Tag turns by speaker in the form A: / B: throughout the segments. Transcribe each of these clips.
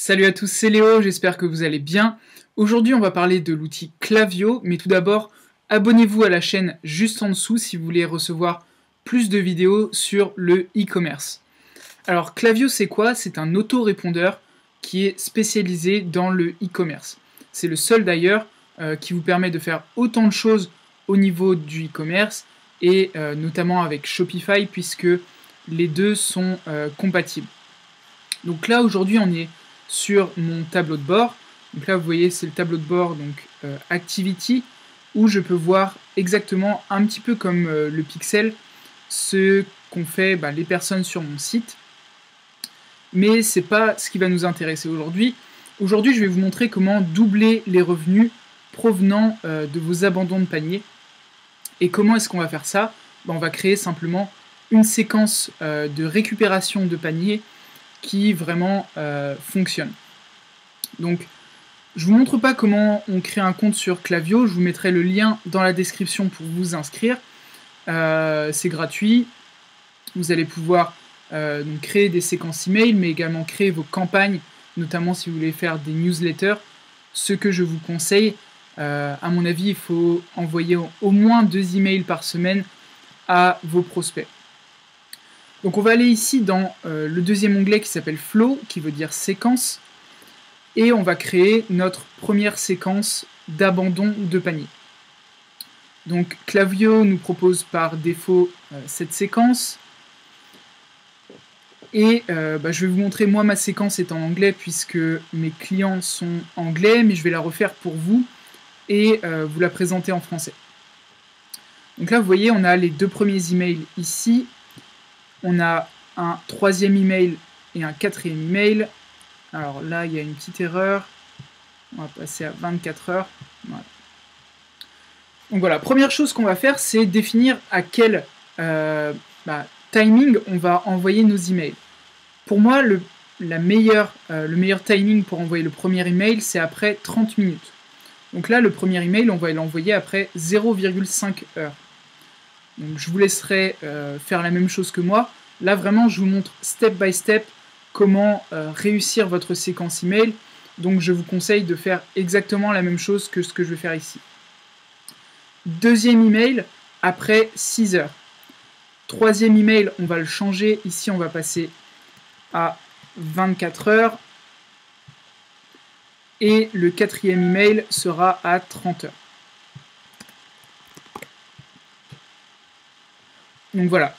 A: Salut à tous, c'est Léo, j'espère que vous allez bien. Aujourd'hui, on va parler de l'outil Klaviyo, mais tout d'abord, abonnez-vous à la chaîne juste en dessous si vous voulez recevoir plus de vidéos sur le e-commerce. Alors, Klaviyo, c'est quoi? C'est un autorépondeur qui est spécialisé dans le e-commerce. C'est le seul d'ailleurs qui vous permet de faire autant de choses au niveau du e-commerce et notamment avec Shopify puisque les deux sont compatibles. Donc là, aujourd'hui, on est sur mon tableau de bord. Donc là, vous voyez, c'est le tableau de bord, donc Activity, où je peux voir exactement, un petit peu comme le pixel, ce qu'ont fait les personnes sur mon site. Mais c'est pas ce qui va nous intéresser aujourd'hui. Aujourd'hui, je vais vous montrer comment doubler les revenus provenant de vos abandons de panier. Et comment est-ce qu'on va faire ça? On va créer simplement une séquence de récupération de panier qui vraiment fonctionne. Donc, je vous montre pas comment on crée un compte sur Klaviyo, je vous mettrai le lien dans la description pour vous inscrire. C'est gratuit, vous allez pouvoir donc créer des séquences email, mais également créer vos campagnes, notamment si vous voulez faire des newsletters. Ce que je vous conseille, à mon avis, il faut envoyer au moins 2 emails par semaine à vos prospects. Donc on va aller ici dans le deuxième onglet qui s'appelle Flow, qui veut dire séquence, et on va créer notre première séquence d'abandon de panier. Donc Klaviyo nous propose par défaut cette séquence, et je vais vous montrer, moi ma séquence est en anglais puisque mes clients sont anglais, mais je vais la refaire pour vous et vous la présenter en français. Donc là vous voyez, on a les deux premiers emails ici. On a un troisième email et un quatrième email. Alors là, il y a une petite erreur. On va passer à 24 heures. Voilà. Donc voilà, première chose qu'on va faire, c'est définir à quel timing on va envoyer nos emails. Pour moi, le meilleur timing pour envoyer le premier email, c'est après 30 minutes. Donc là, le premier email, on va l'envoyer après 0,5 heures. Donc je vous laisserai faire la même chose que moi. Là vraiment je vous montre step by step comment réussir votre séquence email. Donc je vous conseille de faire exactement la même chose que ce que je vais faire ici. Deuxième email après 6 heures. Troisième email, on va le changer. Ici on va passer à 24 heures. Et le quatrième email sera à 30 heures. Donc voilà,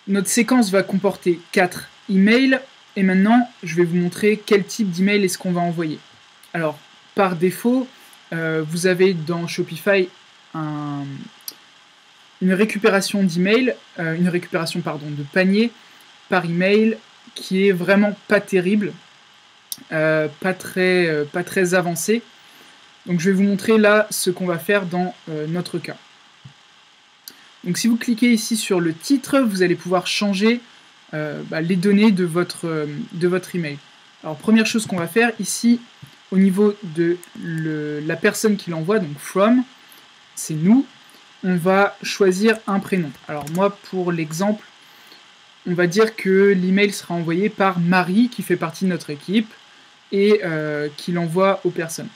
A: notre séquence va comporter 4 emails, et maintenant je vais vous montrer quel type d'email est-ce qu'on va envoyer. Alors, par défaut, vous avez dans Shopify une récupération d'email, de panier par email qui est vraiment pas terrible, pas très avancé. Donc je vais vous montrer là ce qu'on va faire dans notre cas. Donc si vous cliquez ici sur le titre, vous allez pouvoir changer les données de votre email. Alors première chose qu'on va faire ici, au niveau de la personne qui l'envoie, donc from, c'est nous, on va choisir un prénom. Alors moi pour l'exemple, on va dire que l'email sera envoyé par Marie, qui fait partie de notre équipe, et qui l'envoie aux personnes.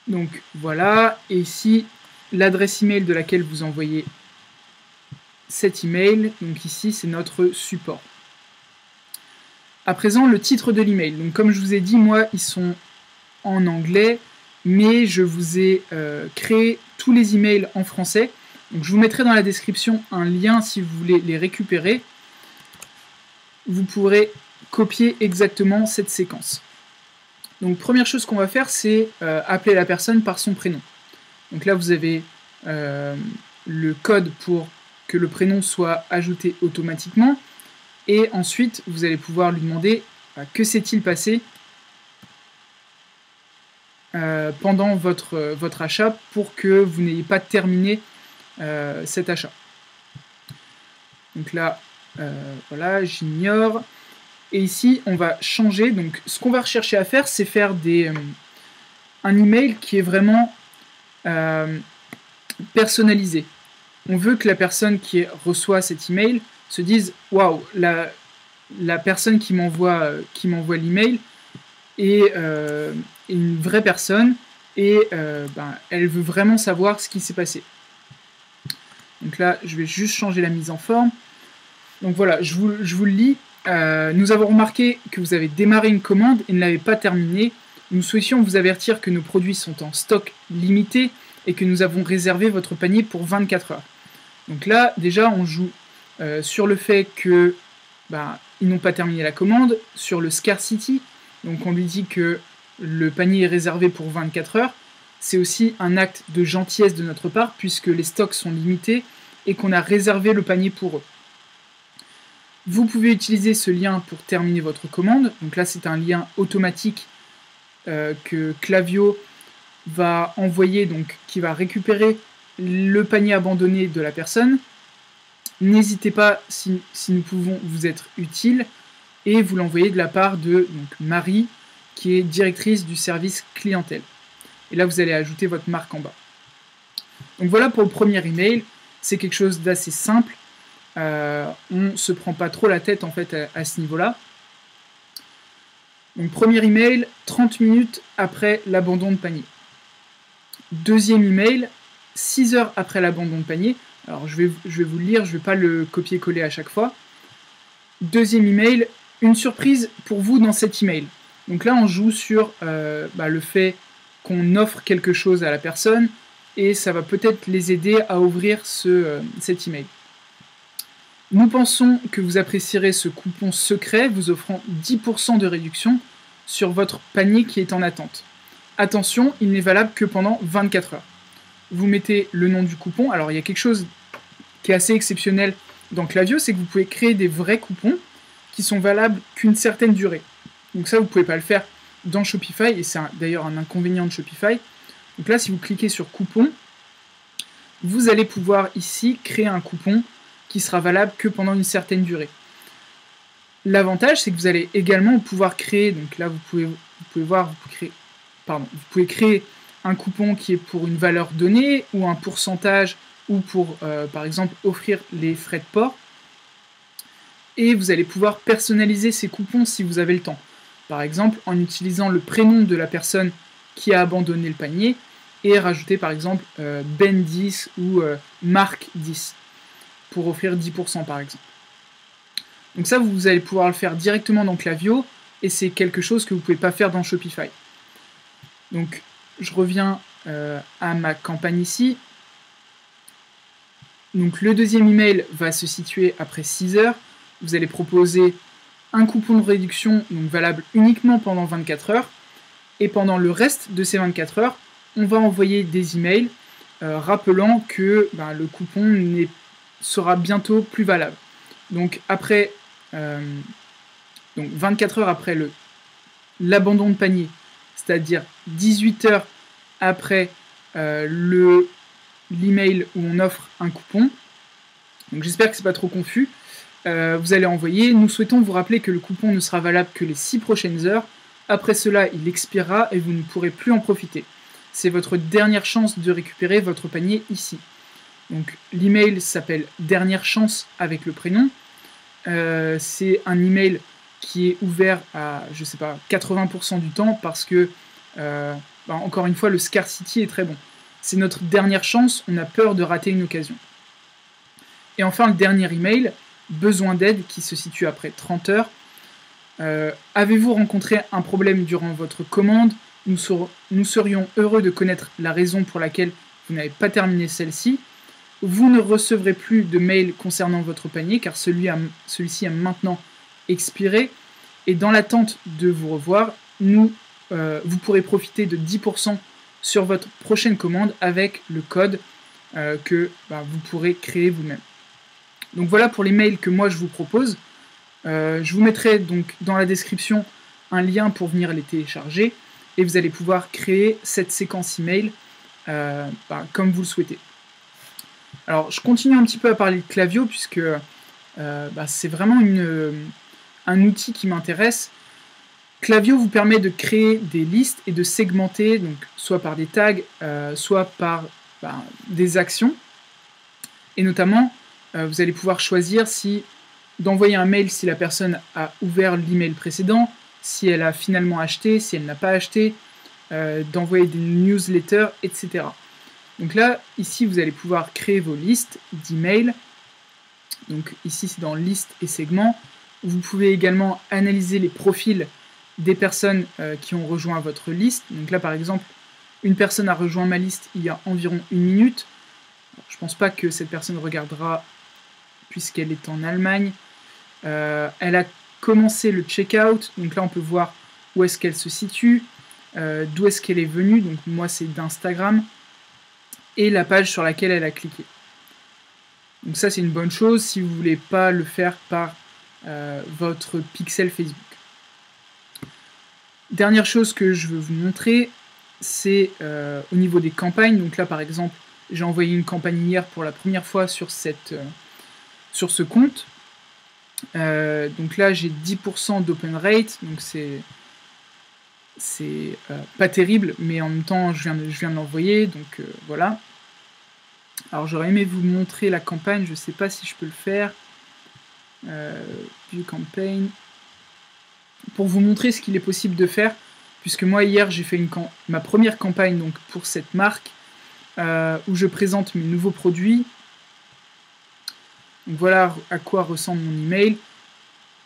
A: Donc voilà, et ici, l'adresse email de laquelle vous envoyez cet email, donc ici c'est notre support. À présent, le titre de l'email. Donc comme je vous ai dit, moi ils sont en anglais, mais je vous ai créé tous les emails en français. Donc je vous mettrai dans la description un lien si vous voulez les récupérer. Vous pourrez copier exactement cette séquence. Donc première chose qu'on va faire, c'est appeler la personne par son prénom. Donc là, vous avez le code pour que le prénom soit ajouté automatiquement. Et ensuite, vous allez pouvoir lui demander que s'est-il passé pendant votre achat pour que vous n'ayez pas terminé cet achat. Donc là, voilà, j'ignore. Et ici, on va changer. Donc ce qu'on va rechercher à faire, c'est faire un email qui est vraiment personnalisé. On veut que la personne qui reçoit cet email se dise « Waouh, la personne qui m'envoie l'email est une vraie personne et elle veut vraiment savoir ce qui s'est passé. Donc là, je vais juste changer la mise en forme. Donc voilà, je vous le lis. Nous avons remarqué que vous avez démarré une commande et ne l'avez pas terminée. Nous souhaitions vous avertir que nos produits sont en stock limité et que nous avons réservé votre panier pour 24 heures. Donc là, déjà, on joue sur le fait que ils n'ont pas terminé la commande, sur le scarcity. Donc on lui dit que le panier est réservé pour 24 heures. C'est aussi un acte de gentillesse de notre part puisque les stocks sont limités et qu'on a réservé le panier pour eux. Vous pouvez utiliser ce lien pour terminer votre commande. Donc là, c'est un lien automatique que Klaviyo va envoyer, donc qui va récupérer le panier abandonné de la personne. N'hésitez pas, si nous pouvons vous être utiles, et vous l'envoyez de la part de Marie, qui est directrice du service clientèle. Et là, vous allez ajouter votre marque en bas. Donc voilà pour le premier email. C'est quelque chose d'assez simple. On ne se prend pas trop la tête en fait à ce niveau-là. Donc premier email, 30 minutes après l'abandon de panier. Deuxième email, 6 heures après l'abandon de panier. Alors je vais vous le lire, je ne vais pas le copier-coller à chaque fois. Deuxième email, une surprise pour vous dans cet email. Donc là on joue sur le fait qu'on offre quelque chose à la personne et ça va peut-être les aider à ouvrir cet email. Nous pensons que vous apprécierez ce coupon secret vous offrant 10% de réduction sur votre panier qui est en attente. Attention, il n'est valable que pendant 24 heures. Vous mettez le nom du coupon. Alors il y a quelque chose qui est assez exceptionnel dans Klaviyo, c'est que vous pouvez créer des vrais coupons qui sont valables qu'une certaine durée. Donc ça, vous ne pouvez pas le faire dans Shopify, et c'est d'ailleurs un inconvénient de Shopify. Donc là, si vous cliquez sur coupon, vous allez pouvoir ici créer un coupon qui sera valable que pendant une certaine durée. L'avantage, c'est que vous allez également pouvoir créer, donc là vous pouvez créer un coupon qui est pour une valeur donnée, ou un pourcentage, ou pour, par exemple, offrir les frais de port. Et vous allez pouvoir personnaliser ces coupons si vous avez le temps. Par exemple, en utilisant le prénom de la personne qui a abandonné le panier, et rajouter par exemple Ben 10 ou Marc 10. Pour offrir 10% par exemple. Donc ça, vous allez pouvoir le faire directement dans Klaviyo, et c'est quelque chose que vous ne pouvez pas faire dans Shopify. Donc je reviens à ma campagne ici. Donc le deuxième email va se situer après 6 heures. Vous allez proposer un coupon de réduction donc valable uniquement pendant 24 heures. Et pendant le reste de ces 24 heures, on va envoyer des emails rappelant que le coupon sera bientôt plus valable. Donc après 24 heures après l'abandon de panier, c'est-à-dire 18 heures après l'email où on offre un coupon. Donc j'espère que c'est pas trop confus. Vous allez envoyer. Nous souhaitons vous rappeler que le coupon ne sera valable que les 6 prochaines heures. Après cela, il expirera et vous ne pourrez plus en profiter. C'est votre dernière chance de récupérer votre panier ici. Donc l'email s'appelle Dernière chance avec le prénom. C'est un email qui est ouvert à, 80% du temps parce que, encore une fois, le scarcity est très bon. C'est notre dernière chance, on a peur de rater une occasion. Et enfin, le dernier email, besoin d'aide, qui se situe après 30 heures. Avez-vous rencontré un problème durant votre commande ? Nous serions heureux de connaître la raison pour laquelle vous n'avez pas terminé celle-ci. Vous ne recevrez plus de mails concernant votre panier car celui-ci a maintenant expiré. Et dans l'attente de vous revoir, vous pourrez profiter de 10% sur votre prochaine commande avec le code que vous pourrez créer vous-même. Donc voilà pour les mails que moi je vous propose. Je vous mettrai donc dans la description un lien pour venir les télécharger et vous allez pouvoir créer cette séquence email comme vous le souhaitez. Alors je continue un petit peu à parler de Klaviyo puisque c'est vraiment un outil qui m'intéresse. Klaviyo vous permet de créer des listes et de segmenter, donc soit par des tags, soit par des actions. Et notamment, vous allez pouvoir choisir si d'envoyer un mail si la personne a ouvert l'email précédent, si elle a finalement acheté, si elle n'a pas acheté, d'envoyer des newsletters, etc. Donc là, ici, vous allez pouvoir créer vos listes d'emails. Donc ici, c'est dans liste et segments. Vous pouvez également analyser les profils des personnes qui ont rejoint votre liste. Donc là, par exemple, une personne a rejoint ma liste il y a environ 1 minute. Alors, je ne pense pas que cette personne regardera puisqu'elle est en Allemagne. Elle a commencé le checkout. Donc là, on peut voir où est-ce qu'elle se situe, d'où est-ce qu'elle est venue. Donc moi, c'est d'Instagram. Et la page sur laquelle elle a cliqué. Donc ça, c'est une bonne chose si vous ne voulez pas le faire par votre pixel Facebook. Dernière chose que je veux vous montrer, c'est au niveau des campagnes. Donc là, par exemple, j'ai envoyé une campagne hier pour la première fois sur ce compte. Donc là, j'ai 10% d'open rate, donc c'est pas terrible, mais en même temps, je viens de l'envoyer, donc voilà. Alors j'aurais aimé vous montrer la campagne, je sais pas si je peux le faire. View campaign. Pour vous montrer ce qu'il est possible de faire, puisque moi hier j'ai fait ma première campagne donc, pour cette marque, où je présente mes nouveaux produits. Donc voilà à quoi ressemble mon email.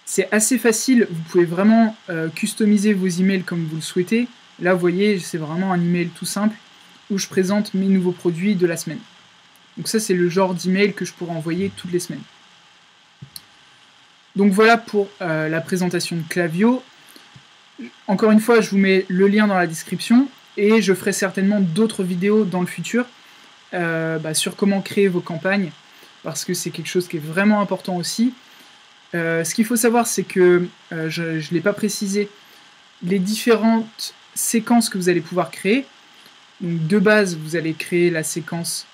A: C'est assez facile, vous pouvez vraiment customiser vos emails comme vous le souhaitez. Là vous voyez, c'est vraiment un email tout simple, où je présente mes nouveaux produits de la semaine. Donc ça c'est le genre d'email que je pourrais envoyer toutes les semaines. Donc voilà pour la présentation de Klaviyo. Encore une fois, je vous mets le lien dans la description et je ferai certainement d'autres vidéos dans le futur sur comment créer vos campagnes, parce que c'est quelque chose qui est vraiment important aussi. Ce qu'il faut savoir, c'est que, je ne l'ai pas précisé, les différentes séquences que vous allez pouvoir créer. Donc de base, vous allez créer la séquence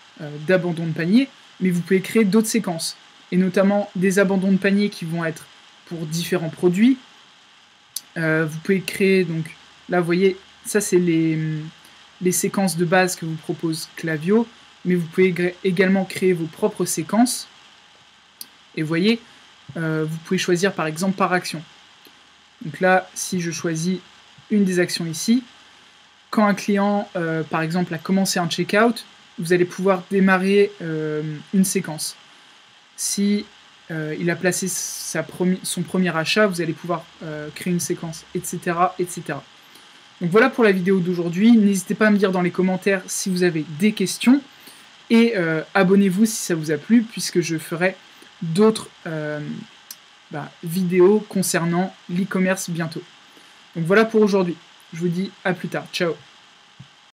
A: d'abandon de panier, mais vous pouvez créer d'autres séquences, et notamment des abandons de panier qui vont être pour différents produits. Vous pouvez créer, donc là vous voyez, ça c'est les séquences de base que vous propose Klaviyo, mais vous pouvez également créer vos propres séquences, et vous voyez, vous pouvez choisir par exemple par action. Donc là, si je choisis une des actions ici, quand un client par exemple a commencé un checkout, vous allez pouvoir démarrer une séquence. Si il a placé son premier achat, vous allez pouvoir créer une séquence, etc., etc. Donc voilà pour la vidéo d'aujourd'hui. N'hésitez pas à me dire dans les commentaires si vous avez des questions. Et abonnez-vous si ça vous a plu, puisque je ferai d'autres vidéos concernant l'e-commerce bientôt. Donc voilà pour aujourd'hui. Je vous dis à plus tard. Ciao.